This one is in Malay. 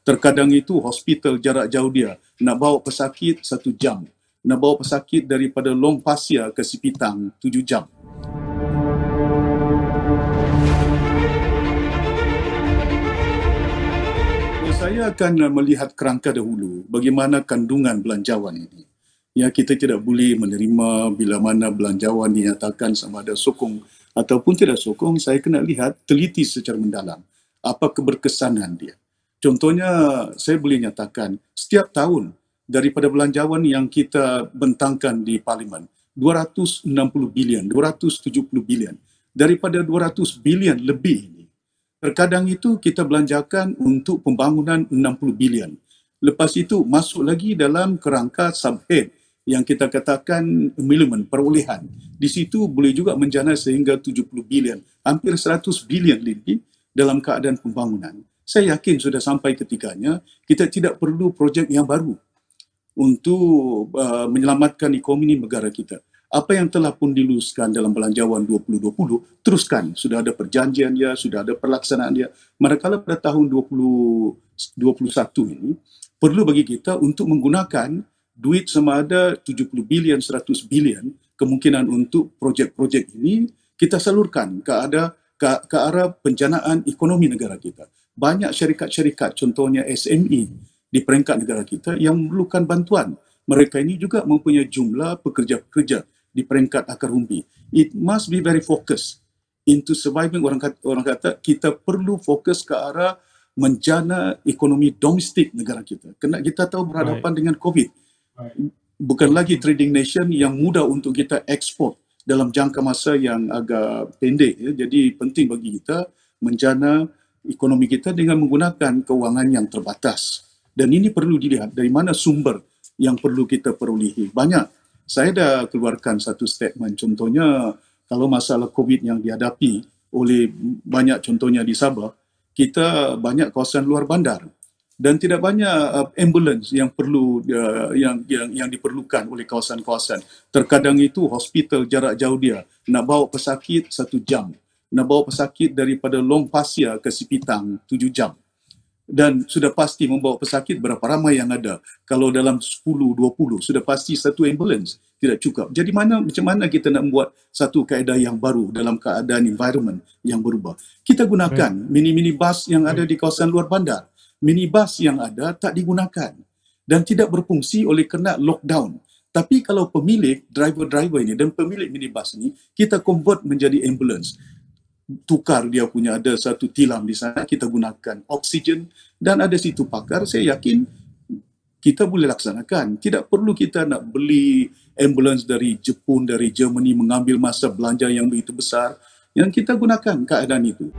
Terkadang itu hospital jarak jauh dia, nak bawa pesakit 1 jam. Nak bawa pesakit daripada Long Pasir ke Sipitang 7 jam. Saya akan melihat kerangka dahulu bagaimana kandungan belanjawan ini. Ya, kita tidak boleh menerima bila mana belanjawan dinyatakan sama ada sokong ataupun tidak sokong. Saya kena lihat, teliti secara mendalam apa keberkesanan dia. Contohnya, saya boleh nyatakan setiap tahun daripada belanjawan yang kita bentangkan di Parlimen, 260 bilion, 270 bilion. Daripada 200 bilion lebih, terkadang itu kita belanjakan untuk pembangunan 60 bilion. Lepas itu masuk lagi dalam kerangka subhead yang kita katakan emolument, perolehan. Di situ boleh juga menjana sehingga 70 bilion, hampir 100 bilion lebih dalam keadaan pembangunan. Saya yakin sudah sampai ketikanya kita tidak perlu projek yang baru untuk menyelamatkan ekonomi negara kita. Apa yang telah pun diluluskan dalam belanjawan 2020, teruskan. Sudah ada perjanjian dia, sudah ada pelaksanaan dia. Manakala pada tahun 2021 ini, perlu bagi kita untuk menggunakan duit sama ada 70 bilion, 100 bilion, kemungkinan untuk projek-projek ini kita salurkan ke arah penjanaan ekonomi negara kita. Banyak syarikat-syarikat, contohnya SME di peringkat negara kita yang memerlukan bantuan. Mereka ini juga mempunyai jumlah pekerja-pekerja di peringkat akar umbi. It must be very focused into surviving. Orang kata kita perlu fokus ke arah menjana ekonomi domestik negara kita. Kerana kita tahu berhadapan dengan COVID. Bukan lagi trading nation yang mudah untuk kita ekspor dalam jangka masa yang agak pendek. Ya. Jadi penting bagi kita menjana ekonomi kita dengan menggunakan kewangan yang terbatas. Dan ini perlu dilihat dari mana sumber yang perlu kita perolehi. Banyak. Saya dah keluarkan satu statement. Contohnya, kalau masalah COVID yang dihadapi oleh banyak, contohnya di Sabah, kita banyak kawasan luar bandar dan tidak banyak ambulans yang perlu yang diperlukan oleh kawasan-kawasan. Terkadang itu hospital jarak jauh dia, nak bawa pesakit 1 jam. Nak bawa pesakit daripada Long Pasir ke Sipitang 7 jam. Dan sudah pasti membawa pesakit berapa ramai yang ada. Kalau dalam 10, 20, sudah pasti satu ambulans tidak cukup. Jadi macam mana kita nak membuat satu kaedah yang baru dalam keadaan environment yang berubah. Kita gunakan mini-mini bus yang ada di kawasan luar bandar. Minibus yang ada tak digunakan dan tidak berfungsi oleh kerana lockdown. Tapi kalau pemilik, driver-driver ini dan pemilik minibus ini, kita convert menjadi ambulans. Tukar dia punya ada satu tilam di sana, kita gunakan oksigen dan ada situ pakar, saya yakin kita boleh laksanakan. Tidak perlu kita nak beli ambulans dari Jepun, dari Germany, mengambil masa belanja yang begitu besar. Yang kita gunakan keadaan itu.